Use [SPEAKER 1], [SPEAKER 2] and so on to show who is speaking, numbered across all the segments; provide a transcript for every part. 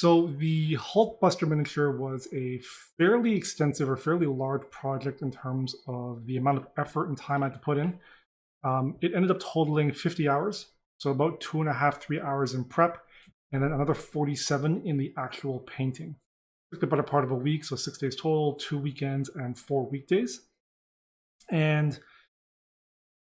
[SPEAKER 1] So the Hulkbuster miniature was a fairly extensive or fairly large project in terms of the amount of effort and time I had to put in. It ended up totaling 50 hours, so about 2.5, 3 hours in prep, and then another 47 in the actual painting. Took the better part of a week, so 6 days total, 2 weekends, and 4 weekdays. And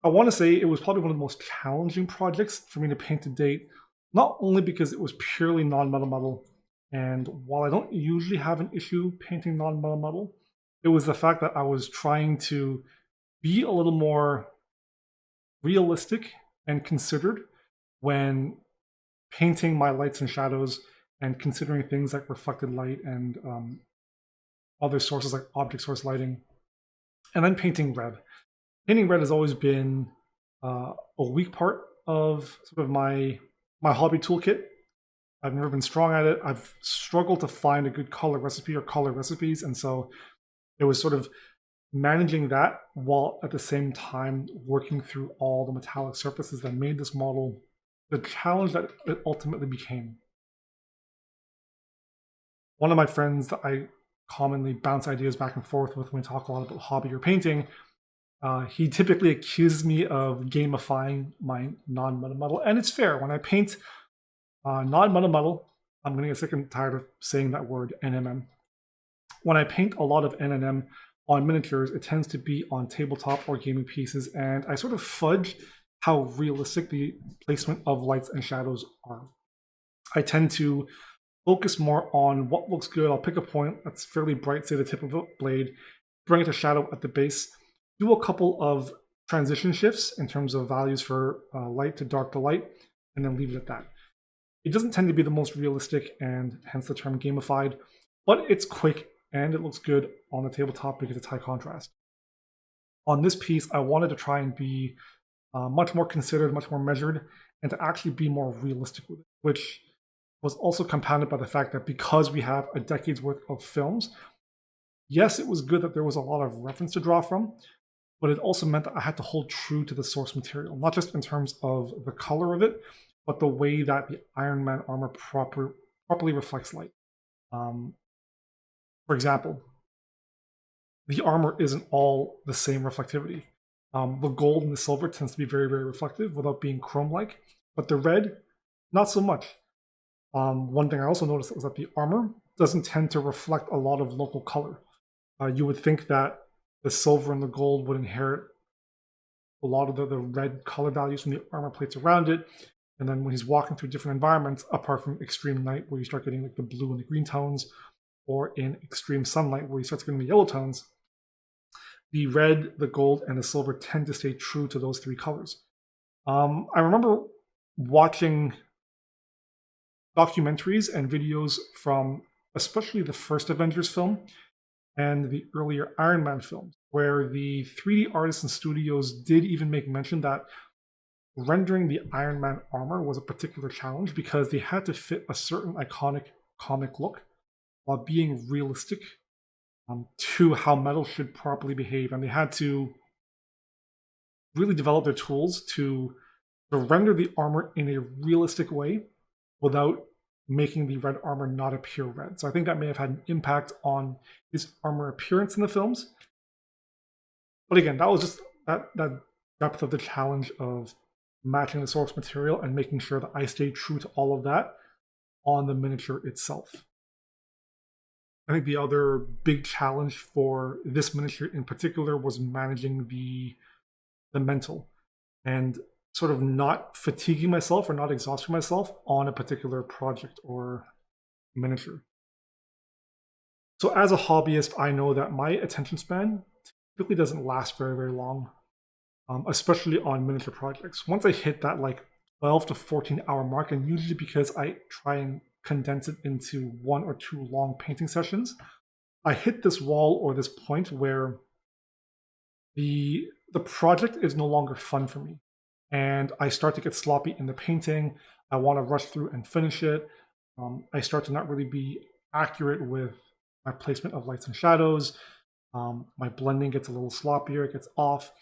[SPEAKER 1] I want to say it was probably one of the most challenging projects for me to paint to date, not only because it was purely non-metal metal, and while I don't usually have an issue painting non-metal metal, it was the fact that I was trying to be a little more realistic and considered when painting my lights and shadows and considering things like reflected light and other sources like object source lighting, and then painting red. Painting red has always been a weak part of sort of my hobby toolkit. I've never been strong at it. I've struggled to find a good color recipe or color recipes, and so it was sort of managing that while at the same time working through all the metallic surfaces that made this model the challenge that it ultimately became. One of my friends that I commonly bounce ideas back and forth with when we talk a lot about hobby or painting, he typically accuses me of gamifying my non-metal metal, and it's fair. When I paint non-metal metal, I'm going to get sick and tired of saying that word, NMM. When I paint a lot of NMM on miniatures, it tends to be on tabletop or gaming pieces, and I sort of fudge how realistic the placement of lights and shadows are. I tend to focus more on what looks good. I'll pick a point that's fairly bright, say the tip of a blade, bring it to shadow at the base, do a couple of transition shifts in terms of values for light to dark to light, and then leave it at that. It doesn't tend to be the most realistic, and hence the term gamified, but it's quick and it looks good on the tabletop because it's high contrast. On this piece, I wanted to try and be much more considered, much more measured, and to actually be more realistic with it, which was also compounded by the fact that because we have a decade's worth of films, yes, it was good that there was a lot of reference to draw from, but it also meant that I had to hold true to the source material, not just in terms of the color of it, but the way that the Iron Man armor properly reflects light. For example, the armor isn't all the same reflectivity. The gold and the silver tends to be very, very reflective without being chrome-like, but the red, not so much. One thing I also noticed is that the armor doesn't tend to reflect a lot of local color. You would think that the silver and the gold would inherit a lot of the red color values from the armor plates around it, and then when he's walking through different environments, apart from extreme night where you start getting like the blue and the green tones, or in extreme sunlight where he starts getting the yellow tones, the red, the gold, and the silver tend to stay true to those three colors. I remember watching documentaries and videos from especially the first Avengers film and the earlier Iron Man films, where the 3D artists and studios did even make mention that rendering the Iron Man armor was a particular challenge because they had to fit a certain iconic comic look while being realistic to how metal should properly behave. And they had to really develop their tools to render the armor in a realistic way without making the red armor not appear red. So I think that may have had an impact on his armor appearance in the films. But again, that was just that depth of the challenge of matching the source material and making sure that I stayed true to all of that on the miniature itself. I think the other big challenge for this miniature in particular was managing the mental and sort of not fatiguing myself or not exhausting myself on a particular project or miniature. So as a hobbyist, I know that my attention span typically doesn't last very, very long, especially on miniature projects. Once I hit that like 12 to 14 hour mark, and usually because I try and condense it into 1 or 2 long painting sessions, I hit this wall or this point where the project is no longer fun for me. And I start to get sloppy in the painting. I want to rush through and finish it. I start to not really be accurate with my placement of lights and shadows. My blending gets a little sloppier, it gets off.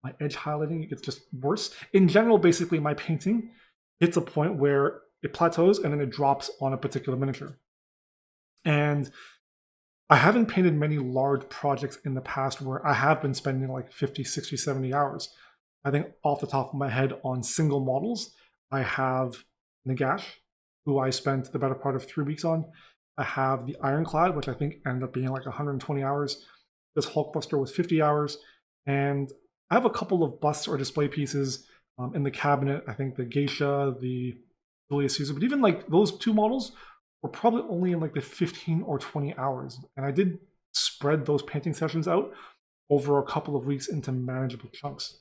[SPEAKER 1] My edge highlighting, it gets just worse. In general, basically, my painting hits a point where it plateaus and then it drops on a particular miniature. And I haven't painted many large projects in the past where I have been spending like 50, 60, 70 hours. I think off the top of my head on single models, I have Nagash, who I spent the better part of 3 weeks on. I have the Ironclad, which I think ended up being like 120 hours. This Hulkbuster was 50 hours. And I have a couple of busts or display pieces in the cabinet. I think the Geisha, the Julius Caesar, but even like those two models were probably only in like the 15 or 20 hours. And I did spread those painting sessions out over a couple of weeks into manageable chunks.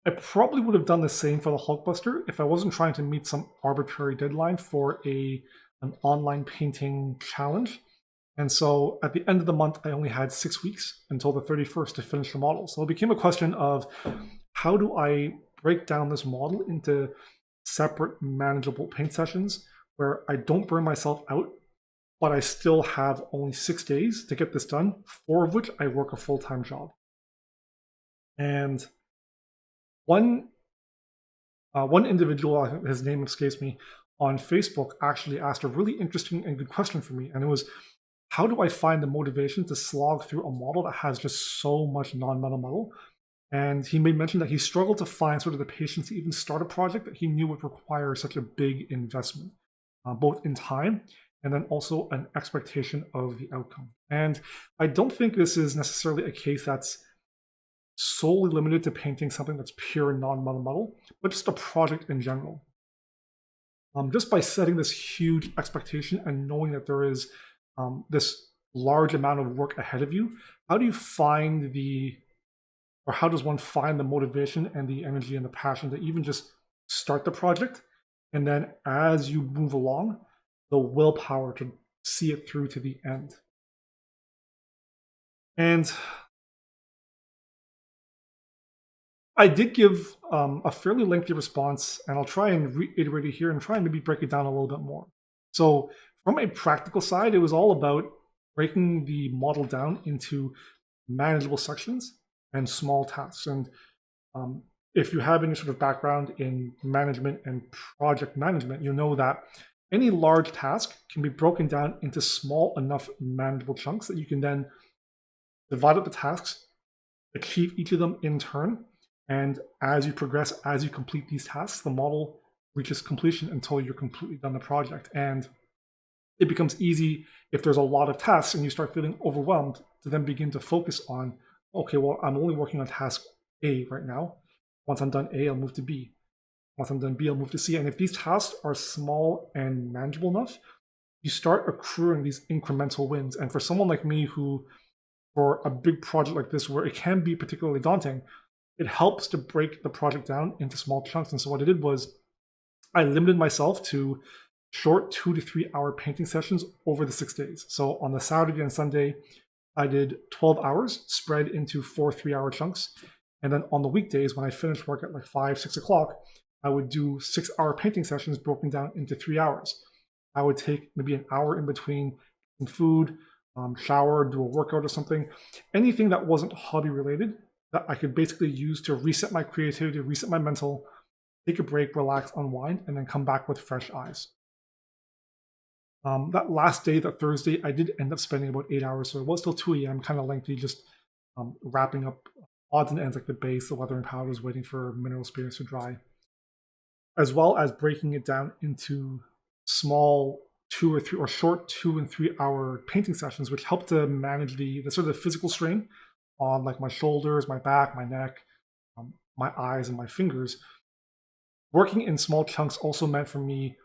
[SPEAKER 1] I probably would have done the same for the Hulkbuster if I wasn't trying to meet some arbitrary deadline for an online painting challenge. And so at the end of the month, I only had 6 weeks until the 31st to finish the model. So it became a question of how do I break down this model into separate manageable paint sessions where I don't burn myself out, but I still have only 6 days to get this done, 4 of which I work a full-time job. And one individual, his name escapes me, on Facebook actually asked a really interesting and good question for me. And it was, how do I find the motivation to slog through a model that has just so much non-metal metal? And he made mention that he struggled to find sort of the patience to even start a project that he knew would require such a big investment, both in time and then also an expectation of the outcome. And I don't think this is necessarily a case that's solely limited to painting something that's pure non-metal metal, but just a project in general. Just by setting this huge expectation and knowing that there is this large amount of work ahead of you, how do you find or how does one find the motivation and the energy and the passion to even just start the project? And then as you move along, the willpower to see it through to the end. And I did give a fairly lengthy response, and I'll try and reiterate it here and try and maybe break it down a little bit more. So from a practical side, it was all about breaking the model down into manageable sections and small tasks. And if you have any sort of background in management and project management, you'll know that any large task can be broken down into small enough manageable chunks that you can then divide up the tasks, achieve each of them in turn, and as you progress, as you complete these tasks, the model reaches completion until you're completely done the project. And it becomes easy if there's a lot of tasks and you start feeling overwhelmed to then begin to focus on, okay, well, I'm only working on task A right now. Once I'm done A, I'll move to B. Once I'm done B, I'll move to C. And if these tasks are small and manageable enough, you start accruing these incremental wins. And for someone like me who, for a big project like this, where it can be particularly daunting, it helps to break the project down into small chunks. And so what I did was I limited myself to short 2 to 3 hour painting sessions over the 6 days. So on the Saturday and Sunday, I did 12 hours spread into 4 3-hour chunks. And then on the weekdays, when I finished work at like 5, 6 o'clock, I would do 6-hour painting sessions broken down into 3 hours. I would take maybe an hour in between some food, shower, do a workout or something, anything that wasn't hobby related that I could basically use to reset my creativity, reset my mental, take a break, relax, unwind, and then come back with fresh eyes. That last day, that Thursday, I did end up spending about 8 hours, so it was still 2 a.m., kind of lengthy, just wrapping up odds and ends like the base, the weathering powders, waiting for mineral spirits to dry, as well as breaking it down into small 2 or 3 or short 2 and 3 hour painting sessions, which help to manage the sort of physical strain on like my shoulders, my back, my neck, my eyes, and my fingers. Working in small chunks also meant for me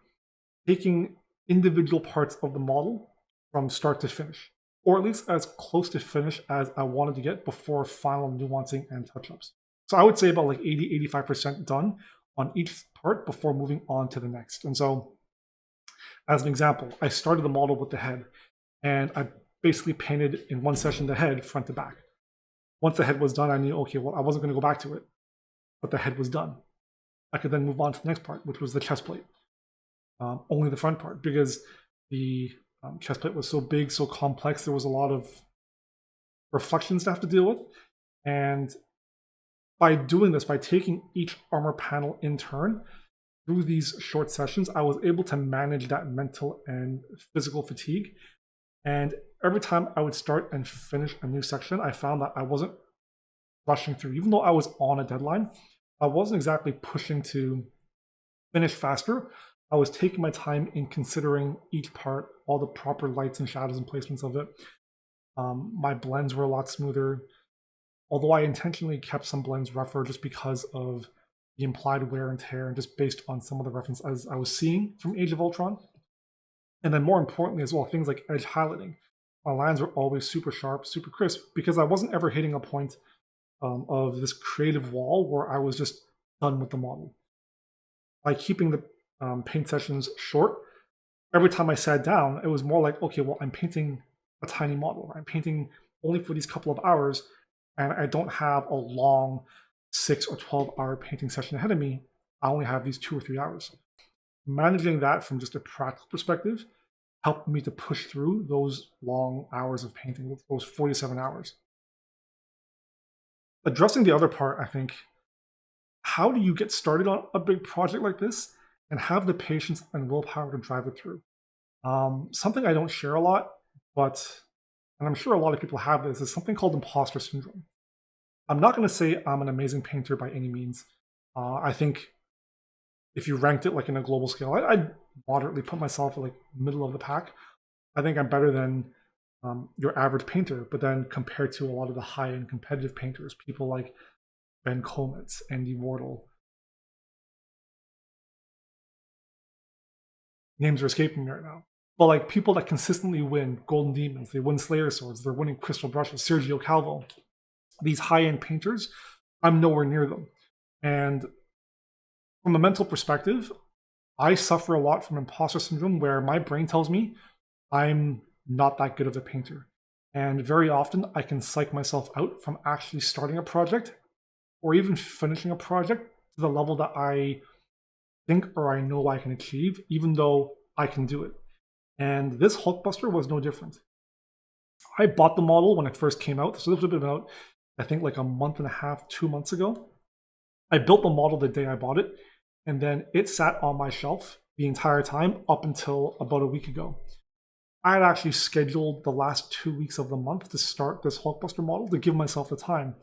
[SPEAKER 1] taking individual parts of the model from start to finish, or at least as close to finish as I wanted to get before final nuancing and touch-ups. So I would say about like 80-85% done on each part before moving on to the next. And so as an example, I started the model with the head, and I basically painted in one session the head front to back. Once the head was done, I knew, okay, well, I wasn't going to go back to it, but the head was done. I could then move on to the next part, which was the chest plate. Only the front part, because the chest plate was so big, so complex, there was a lot of reflections to have to deal with. And by doing this, by taking each armor panel in turn, through these short sessions, I was able to manage that mental and physical fatigue. And every time I would start and finish a new section, I found that I wasn't rushing through. Even though I was on a deadline, I wasn't exactly pushing to finish faster. I was taking my time in considering each part, all the proper lights and shadows and placements of it. My blends were a lot smoother, although I intentionally kept some blends rougher just because of the implied wear and tear and just based on some of the references I was seeing from Age of Ultron. And then more importantly as well, things like edge highlighting. My lines were always super sharp, super crisp, because I wasn't ever hitting a point of this creative wall where I was just done with the model. By keeping the paint sessions short, every time I sat down, it was more like, okay, well, I'm painting a tiny model. I'm painting only for these couple of hours, and I don't have a long 6 or 12-hour painting session ahead of me. I only have these 2 or 3 hours. Managing that from just a practical perspective helped me to push through those long hours of painting, those 47 hours. Addressing the other part, I think, how do you get started on a big project like this and have the patience and willpower to drive it through? Something I don't share a lot, but, and I'm sure a lot of people have this, is something called imposter syndrome. I'm not going to say I'm an amazing painter by any means. I think if you ranked it like in a global scale, I'd moderately put myself at like middle of the pack. I think I'm better than your average painter, but then compared to a lot of the high-end competitive painters, people like Ben Kometz, Andy Wardle. Names are escaping me right now. But like people that consistently win Golden Demons, they win Slayer Swords, they're winning Crystal Brushes, Sergio Calvo. These high-end painters, I'm nowhere near them. And from a mental perspective, I suffer a lot from imposter syndrome where my brain tells me I'm not that good of a painter. And very often I can psych myself out from actually starting a project or even finishing a project to the level that I think or I know I can achieve, even though I can do it. And this Hulkbuster was no different. I bought the model when it first came out. So this would have been about, I think, like a month and a half, 2 months ago. I built the model the day I bought it, and then it sat on my shelf the entire time up until about a week ago. I had actually scheduled the last 2 weeks of the month to start this Hulkbuster model to give myself the time,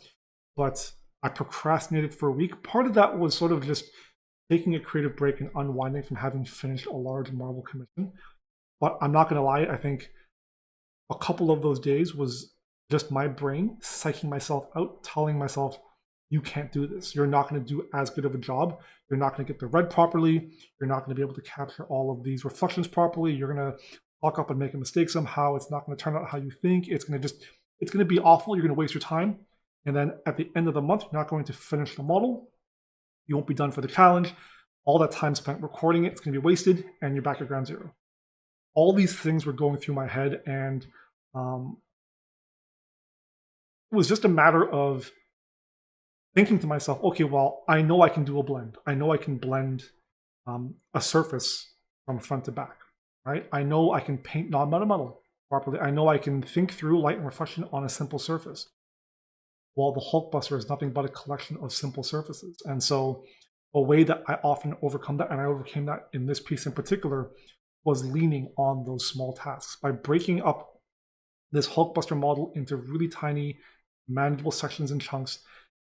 [SPEAKER 1] but I procrastinated for a week. Part of that was sort of just taking a creative break and unwinding from having finished a large Marvel commission. But I'm not going to lie, I think a couple of those days was just my brain psyching myself out, telling myself, you can't do this. You're not going to do as good of a job. You're not going to get the red properly. You're not going to be able to capture all of these reflections properly. You're going to fuck up and make a mistake somehow. It's not going to turn out how you think. It's going to be awful. You're going to waste your time. And then at the end of the month, you're not going to finish the model. You won't be done for the challenge. All that time spent recording it's going to be wasted, and you're back at ground zero. All these things were going through my head, and it was just a matter of thinking to myself, okay, well, I know I can do a blend. I know I can blend a surface from front to back, right? I know I can paint non-metal properly. I know I can think through light and reflection on a simple surface. Well, the Hulkbuster is nothing but a collection of simple surfaces. And so a way that I often overcome that, and I overcame that in this piece in particular, was leaning on those small tasks. By breaking up this Hulkbuster model into really tiny, manageable sections and chunks,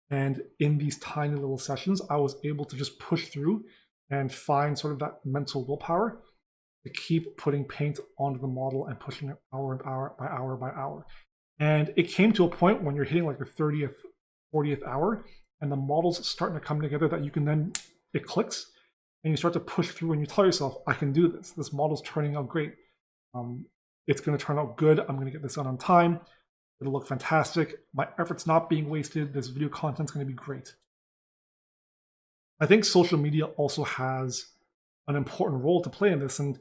[SPEAKER 1] and in these tiny little sessions, I was able to just push through and find sort of that mental willpower to keep putting paint onto the model and pushing it hour by hour by hour. And it came to a point when you're hitting like your 30th, 40th hour, and the model's starting to come together that you can then, it clicks, and you start to push through and you tell yourself, I can do this. This model's turning out great. It's going to turn out good. I'm going to get this done on time. It'll look fantastic. My effort's not being wasted. This video content's going to be great. I think social media also has an important role to play in this. And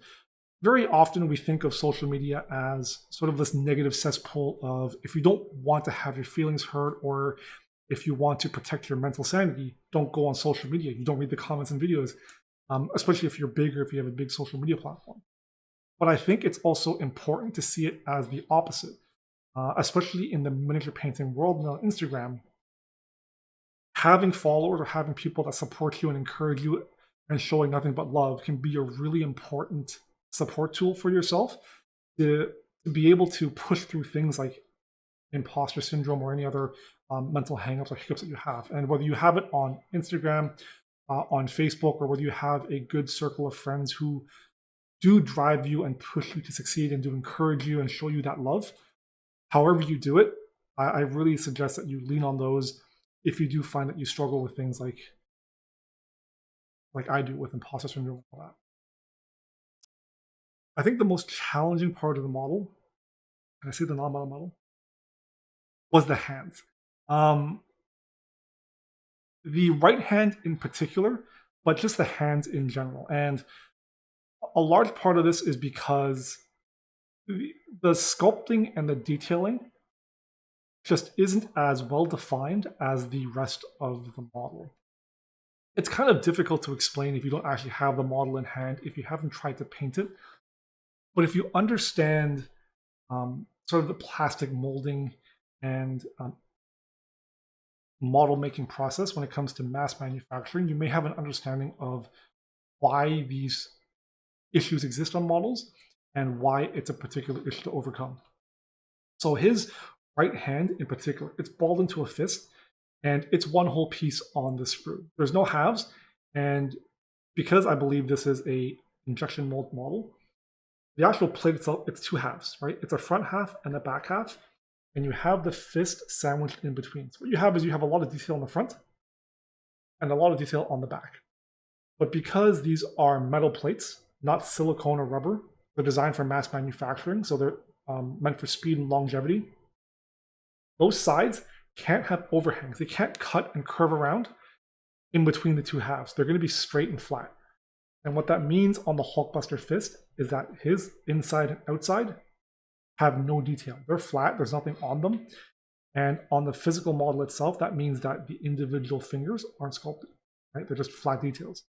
[SPEAKER 1] very often we think of social media as sort of this negative cesspool of, if you don't want to have your feelings hurt, or if you want to protect your mental sanity, don't go on social media. You don't read the comments and videos, especially if you're big or if you have a big social media platform. But I think it's also important to see it as the opposite, especially in the miniature painting world and on Instagram. Having followers or having people that support you and encourage you and showing nothing but love can be a really important support tool for yourself to be able to push through things like imposter syndrome or any other mental hangups or hiccups that you have. And whether you have it on Instagram, on Facebook, or whether you have a good circle of friends who do drive you and push you to succeed and do encourage you and show you that love, however you do it, I really suggest that you lean on those if you do find that you struggle with things like I do with imposter syndrome and all that. I think the most challenging part of the model, and I say the non-model model, was the hands. The right hand in particular, but just the hands in general. And a large part of this is because the sculpting and the detailing just isn't as well defined as the rest of the model. It's kind of difficult to explain if you don't actually have the model in hand, if you haven't tried to paint it. But if you understand sort of the plastic molding and model making process when it comes to mass manufacturing, you may have an understanding of why these issues exist on models and why it's a particular issue to overcome. So his right hand in particular, it's balled into a fist, and it's one whole piece on the sprue. There's no halves, and because I believe this is a injection mold model, the actual plate itself, it's two halves, right? It's a front half and a back half, and you have the fist sandwiched in between. So what you have is you have a lot of detail on the front and a lot of detail on the back. But because these are metal plates, not silicone or rubber, they're designed for mass manufacturing, so they're meant for speed and longevity. Those sides can't have overhangs. They can't cut and curve around in between the two halves. They're going to be straight and flat. And what that means on the Hulkbuster fist is that his inside and outside have no detail. They're flat, there's nothing on them. And on the physical model itself, that means that the individual fingers aren't sculpted, right? They're just flat details.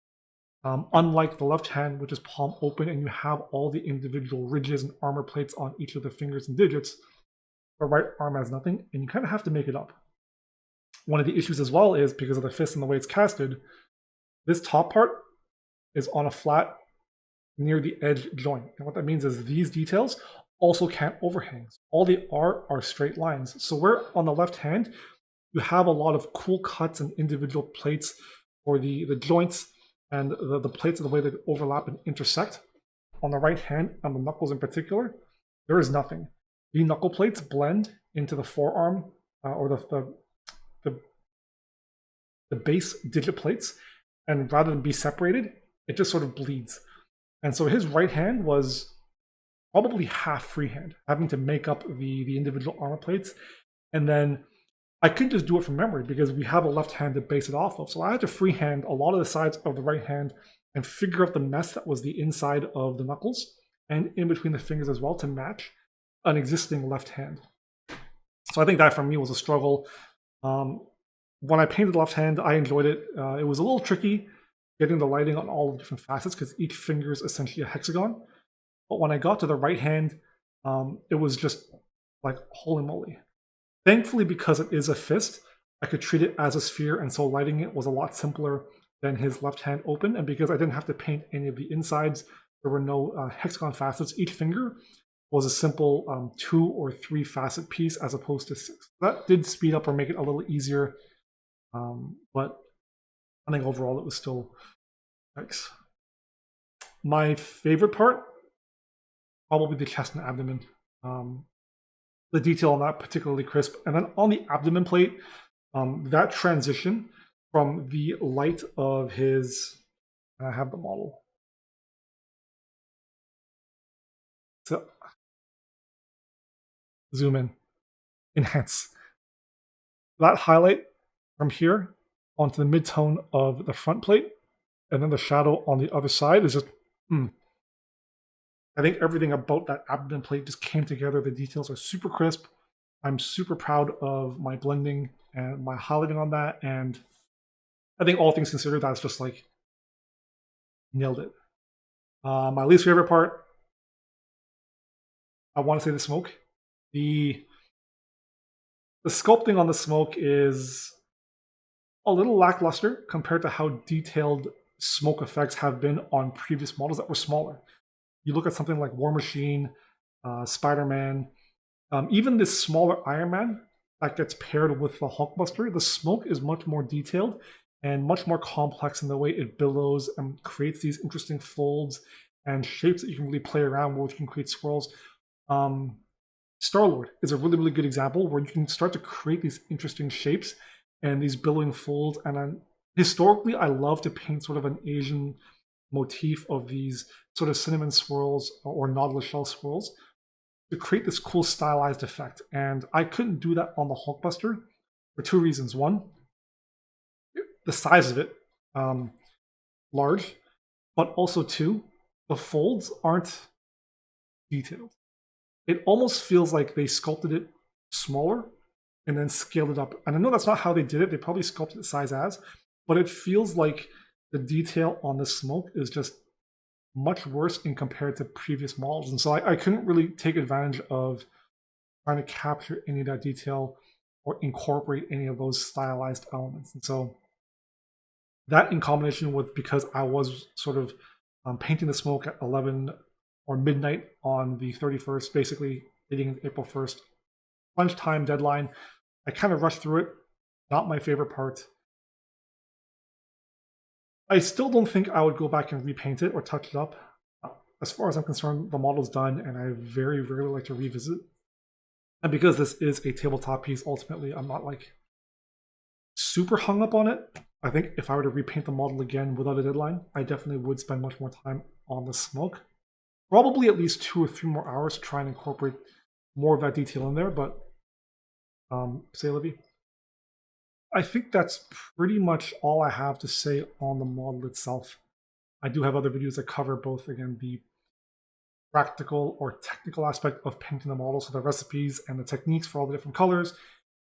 [SPEAKER 1] Unlike the left hand, which is palm open and you have all the individual ridges and armor plates on each of the fingers and digits, the right arm has nothing, and you kind of have to make it up. One of the issues as well is because of the fist and the way it's casted, this top part is on a flat near the edge joint. And what that means is these details also can't overhang. All they are straight lines. So where on the left hand, you have a lot of cool cuts and individual plates for the joints and the plates and the way they overlap and intersect. On the right hand, on the knuckles in particular, there is nothing. The knuckle plates blend into the forearm or the base digit plates, and rather than be separated, it just sort of bleeds. And so his right hand was probably half freehand, having to make up the individual armor plates. And then I couldn't just do it from memory because we have a left hand to base it off of. So I had to freehand a lot of the sides of the right hand and figure out the mess that was the inside of the knuckles and in between the fingers as well to match an existing left hand. So I think that for me was a struggle. When I painted the left hand, I enjoyed it. It was a little tricky getting the lighting on all the different facets because each finger is essentially a hexagon. But when I got to the right hand, it was just like holy moly. Thankfully, because it is a fist, I could treat it as a sphere, and so lighting it was a lot simpler than his left hand open. And because I didn't have to paint any of the insides, there were no hexagon facets. Each finger was a simple 2 or 3 facet piece as opposed to 6. That did speed up or make it a little easier, but I think overall it was still nice. My favorite part, probably the chest and abdomen. The detail on that particularly crisp. And then on the abdomen plate, that transition from the light of his, I have the model. So zoom in, enhance. That highlight from here onto the mid-tone of the front plate, and then the shadow on the other side is just, I think everything about that abdomen plate just came together. The details are super crisp. I'm super proud of my blending and my highlighting on that. And I think all things considered, that's just like nailed it. My least favorite part, I want to say the smoke. The sculpting on the smoke is a little lackluster compared to how detailed smoke effects have been on previous models that were smaller. You look at something like War Machine, Spider-Man, even this smaller Iron Man that gets paired with the Hulkbuster, the smoke is much more detailed and much more complex in the way it billows and creates these interesting folds and shapes that you can really play around with. You can create swirls. Star-Lord is a really, really good example where you can start to create these interesting shapes and these billowing folds. And historically, I love to paint sort of an Asian motif of these sort of cinnamon swirls or nautilus shell swirls to create this cool stylized effect. And I couldn't do that on the Hulkbuster for two reasons. One, the size of it, large, but also two, the folds aren't detailed. It almost feels like they sculpted it smaller and then scaled it up. And I know that's not how they did it. They probably sculpted it size as, but it feels like the detail on the smoke is just much worse in compared to previous models. And so I couldn't really take advantage of trying to capture any of that detail or incorporate any of those stylized elements. And so that in combination with, because I was sort of painting the smoke at 11 or midnight on the 31st, basically leading April 1st, lunchtime deadline, I kind of rushed through it. Not my favorite part. I still don't think I would go back and repaint it or touch it up. As far as I'm concerned, the model's done, and I very rarely like to revisit. And because this is a tabletop piece, ultimately, I'm not like super hung up on it. I think if I were to repaint the model again without a deadline, I definitely would spend much more time on the smoke. Probably at least 2 or 3 more hours to try and incorporate more of that detail in there, but say, Libby. I think that's pretty much all I have to say on the model itself. I do have other videos that cover both, again, the practical or technical aspect of painting the model, so the recipes and the techniques for all the different colors,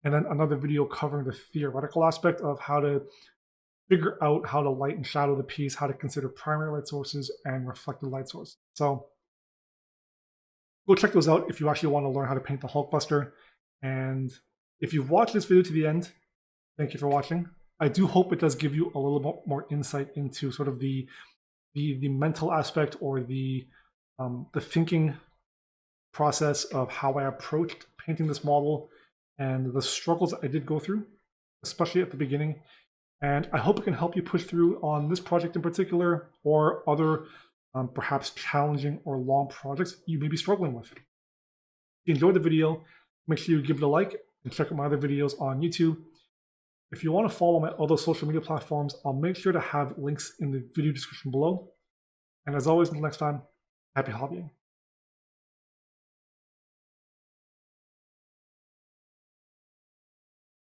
[SPEAKER 1] and then another video covering the theoretical aspect of how to figure out how to light and shadow the piece, how to consider primary light sources and reflected light sources. So go check those out if you actually want to learn how to paint the Hulkbuster. And if you've watched this video to the end, thank you for watching. I do hope it does give you a little bit more insight into sort of the mental aspect or the thinking process of how I approached painting this model and the struggles that I did go through, especially at the beginning. And I hope it can help you push through on this project in particular or other perhaps challenging or long projects you may be struggling with. If you enjoyed the video, make sure you give it a like and check out my other videos on YouTube. If you want to follow my other social media platforms, I'll make sure to have links in the video description below. And as always, until next time, happy hobbying.